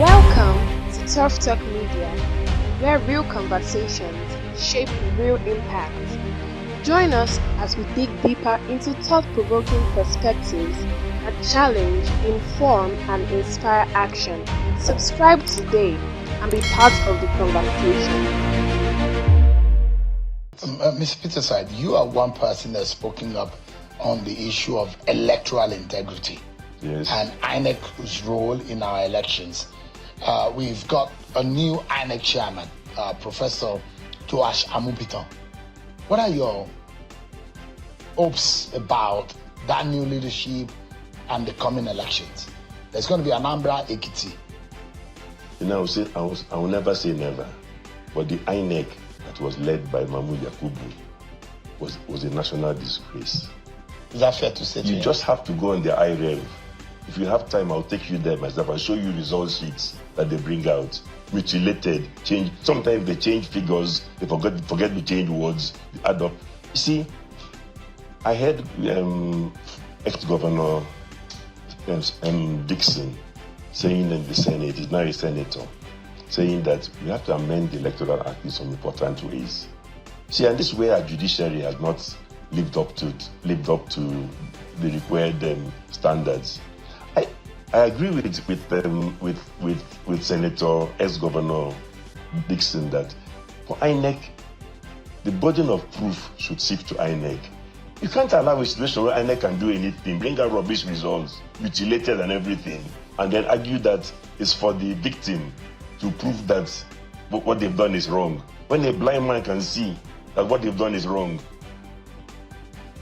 Welcome to Tough Talk Media, where real conversations shape real impact. Join us as we dig deeper into thought-provoking perspectives that challenge, inform, and inspire action. Subscribe today and be part of the conversation. Mr. Peterside, you are one person that's spoken up on the issue of electoral integrity. Yes. And INEC's role in our elections. We've got a new INEC chairman, Professor Toash Amupitan. What are your hopes about that new leadership and the coming elections? There's going to be Anambra Ekiti. You know, I will never say never, but the INEC that was led by Mahmoud Yakubu was a national disgrace. Is that fair to say? You just have to go on the IREV. If you have time, I'll take you there myself and show you result sheets that they bring out, mutilated, change. Sometimes they change figures, they forget to change words, they add up. You see, I heard ex-governor Dixon saying in the Senate, he's now a senator, saying that we have to amend the Electoral Act in some important ways. See, and this way our judiciary has not lived up to the required standards. I agree with Senator ex-Governor Dixon that for INEC, the burden of proof should shift to INEC. You can't allow a situation where INEC can do anything, bring out rubbish results, mutilated and everything, and then argue that it's for the victim to prove that what they've done is wrong. When a blind man can see that what they've done is wrong.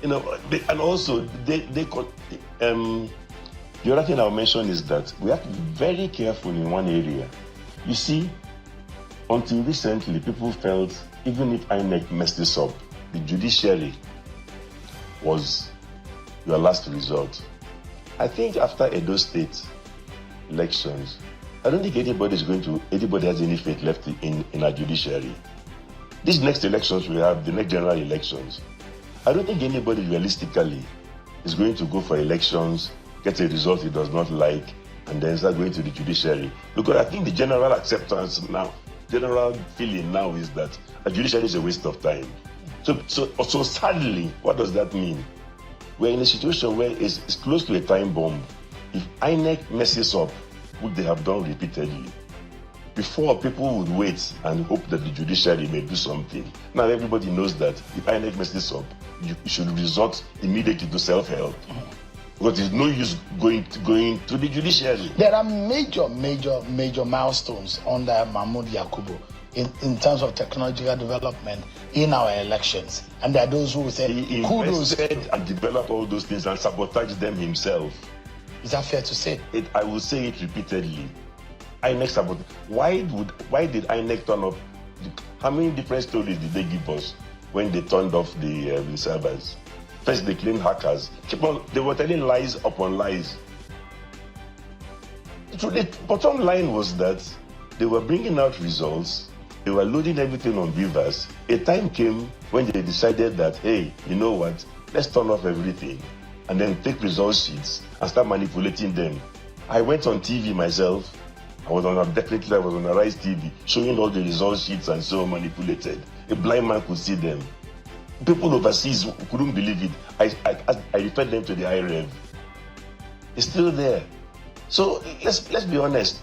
You know, and also, the other thing I'll mention is that we have to be very careful in one area. You see, until recently, people felt even if INEC messed this up, the judiciary was your last resort. I think after Edo State elections, I don't think anybody has any faith left in our judiciary. These next elections we have, the next general elections, I don't think anybody realistically is going to go for elections, get a result he does not like, and then start going to the judiciary. Because I think the general acceptance now, general feeling now is that a judiciary is a waste of time. So sadly, what does that mean? We're in a situation where it's close to a time bomb. If INEC messes up, which they have done repeatedly, before people would wait and hope that the judiciary may do something. Now everybody knows that if INEC messes up, you should resort immediately to self-help. Because there's no use going to the judiciary. There are major milestones under Mahmoud Yakubu in terms of technological development in our elections. And there are those who say he invested and developed all those things and sabotaged them himself. Is that fair to say? I will say it repeatedly. INEC sabotaged. Why did INEC turn off? How many different stories did they give us when they turned off the servers? First, they claimed hackers. They were telling lies upon lies. So the bottom line was that they were bringing out results. They were loading everything on Beavers. A time came when they decided that, hey, you know what? Let's turn off everything and then take result sheets and start manipulating them. I went on TV myself. I was on Arise TV, showing all the result sheets and so manipulated. A blind man could see them. People overseas couldn't believe it. I referred them to the IREV. It's still there. So let's be honest.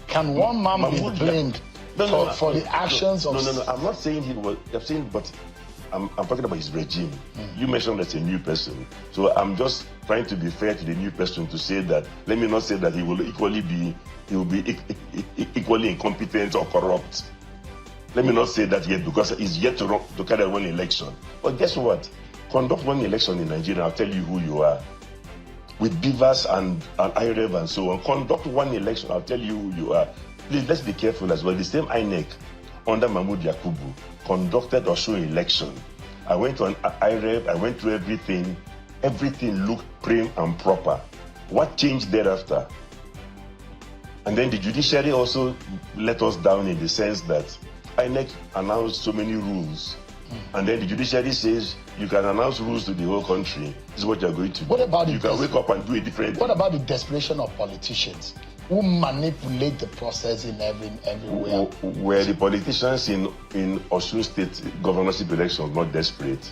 Can one man be blamed for the actions of... No. I'm not saying he was... I'm saying, but I'm talking about his regime. You mentioned that's a new person. So I'm just trying to be fair to the new person to say that, let me not say that he will be equally incompetent or corrupt. Let me not say that yet, because he's yet to carry one election. But guess what? Conduct one election in Nigeria, I'll tell you who you are. With Beavers and IREV and so on. Conduct one election, I'll tell you who you are. Please, let's be careful as well. The same INEC under Mahmoud Yakubu conducted a show election. I went on IREV, I went through everything. Everything looked prim and proper. What changed thereafter? And then the judiciary also let us down in the sense that INEC announced so many rules. And then the judiciary says you can announce rules to the whole country. This is what you're going to do. What about you can wake up and do a different thing. What about the desperation of politicians who manipulate the process in everywhere. Were the politicians in Osun State governorship elections not desperate?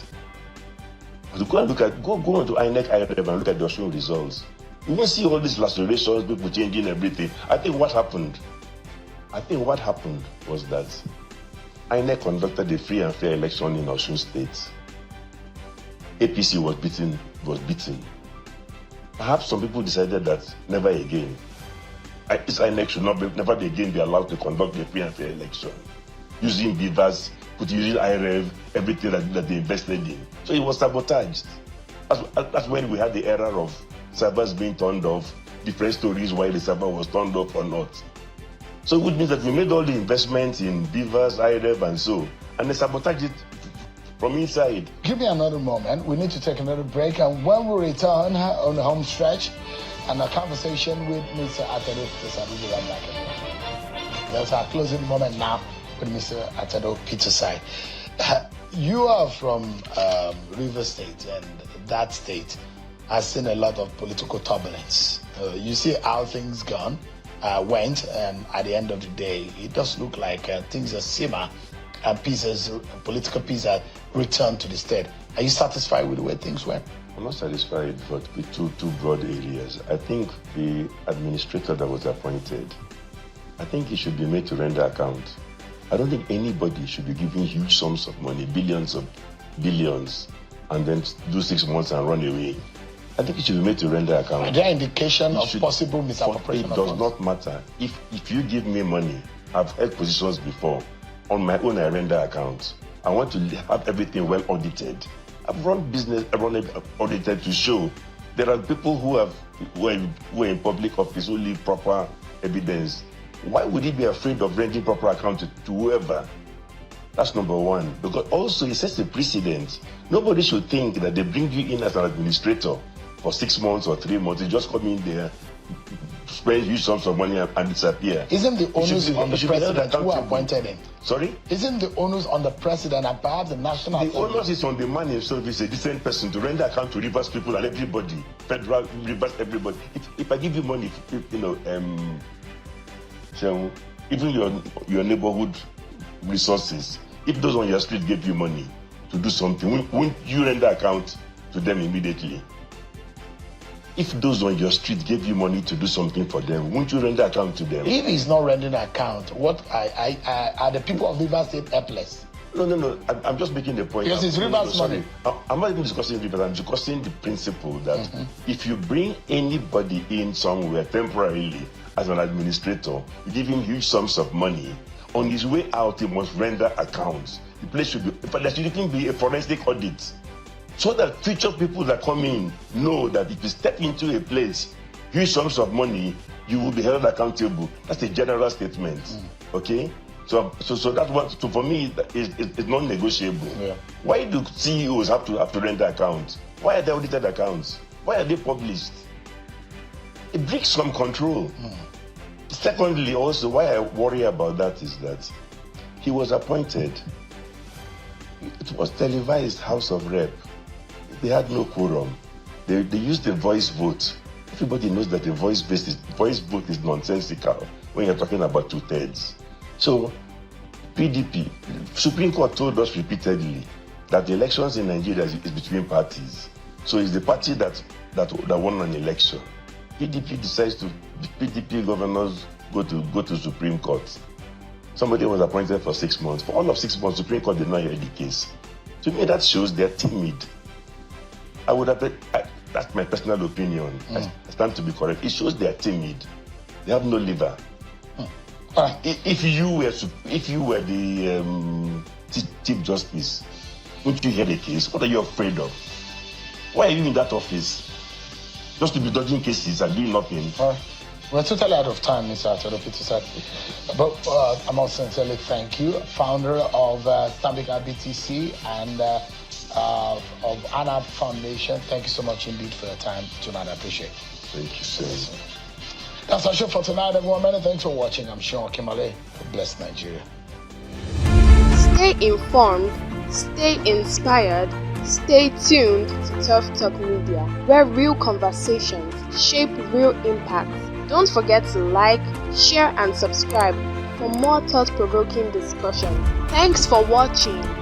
Go and look at go on to INEC and look at the Osun results. You will see all these lacerations, people changing everything. I think what happened was that INEC conducted a free and fair election in Osun State. APC was beaten. Perhaps some people decided that never again. This INEC should never again be allowed to conduct a free and fair election using beavers, using IREV, everything that they invested in. So it was sabotaged. That's when we had the era of servers being turned off, different stories why the server was turned off or not. So it would mean that we made all the investments in beavers, IREV, and they sabotaged it from inside. Give me another moment. We need to take another break, and when we return on the home stretch and a conversation with Mr. Atedo Peterside, we'll be right back. That's our closing moment now with Mr. Atedo Peterside. You are from River State, and that state has seen a lot of political turbulence. You see how things went, and at the end of the day, it does look like things are simmer and political peace have returned to the state. Are you satisfied with the way things went? I'm not satisfied, but with two broad areas. I think the administrator that was appointed, I think he should be made to render account. I don't think anybody should be giving huge sums of money, billions, and then do 6 months and run away. I think it should be made to render account. Are there indication of possible misappropriation? It does not matter. If you give me money, I've held positions before. On my own, I render account. I want to have everything well audited. I've run business, I run it audited to show there are people who are in public office who leave proper evidence. Why would he be afraid of rendering proper account to whoever? That's number one. Because also it sets a precedent. Nobody should think that they bring you in as an administrator for 6 months or 3 months. You just come in there, spend huge sums of money and disappear. Isn't the onus on the president who appointed him? Sorry? Isn't the onus on the president and perhaps the national The onus is on the man himself. He's a decent person to render account to Rivers people and everybody. Federal, Rivers, everybody. If I give you money, so even your neighborhood resources, if those on your street gave you money to do something, wouldn't you render account to them immediately? If those on your street gave you money to do something for them, won't you render account to them? If he's not rendering account, what are the people of Rivers State helpless? No. I'm just making the point. Because it's Rivers money. I'm not even discussing Rivers. I'm discussing the principle that if you bring anybody in somewhere temporarily as an administrator, you give him huge sums of money. On his way out, he must render accounts. The place should be, but there should even be a forensic audit, so that future people that come in know that if you step into a place, huge sums of money, you will be held accountable. That's a general statement. Okay? So that's what, so for me, it's non-negotiable. Yeah. Why do CEOs have to render accounts? Why are they audited accounts? Why are they published? It breaks some control. Secondly, also, why I worry about that is that he was appointed. It was televised House of Rep. They had no quorum. They used the voice vote. Everybody knows that the voice vote is nonsensical when you're talking about 2/3. So, PDP, Supreme Court told us repeatedly that the elections in Nigeria is between parties. So it's the party that won an election. PDP decides PDP governors go to Supreme Court. Somebody was appointed for 6 months. For all of 6 months, Supreme Court did not hear the case. To me, that shows they're timid. That's my personal opinion. I stand to be correct. It shows they're timid. They have no liver. If you were the Chief Justice, wouldn't you hear the case? What are you afraid of? Why are you in that office? Just to be dodging cases and doing nothing? We're totally out of time, Mr. Atedo Peterside. But I must sincerely thank you, founder of Stanbic IBTC and of ANAP Foundation. Thank you so much indeed for your time tonight. I appreciate it. Thank you, sir. That's our show for tonight, everyone. Many thanks for watching. I'm Sean Kimale. Bless Nigeria. Stay informed, stay inspired, stay tuned to Tough Talk Media, where real conversations shape real impacts. Don't forget to like, share and subscribe for more thought-provoking discussions. Thanks for watching.